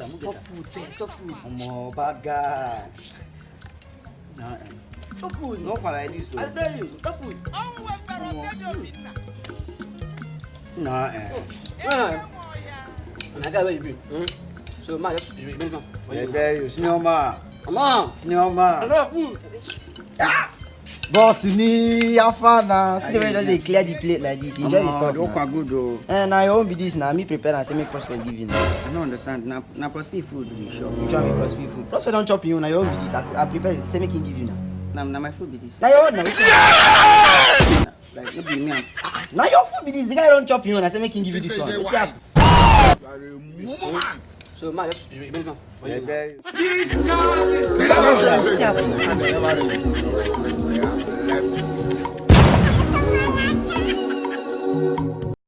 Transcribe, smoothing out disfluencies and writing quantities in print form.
Stop food first, stop food. Oh, bad guy. Stop food. No, like this. I tell you, stop food. Nah, I got where you be. So, man, just be ready for yeah, you. there you. Senior man. Come on. Senior I man. got food. Boss, ni afana. See the way just dey clear the plate like this. Enjoy the stuff. Don't quite good though. Now your own be this. Now me prepare and say make Prosper give you. I don't understand. Now prosper food be sure. You try me Prosper food. Prosper don't chop you. Now your own be this. I prepare it. Say make him give you now. Now my food be this. Now your own now. Like maybe me. Now your food be this. The guy don't chop you. I say make him give you this one. What's up? So, man, just be ready for Yeah, you. there you. What's up?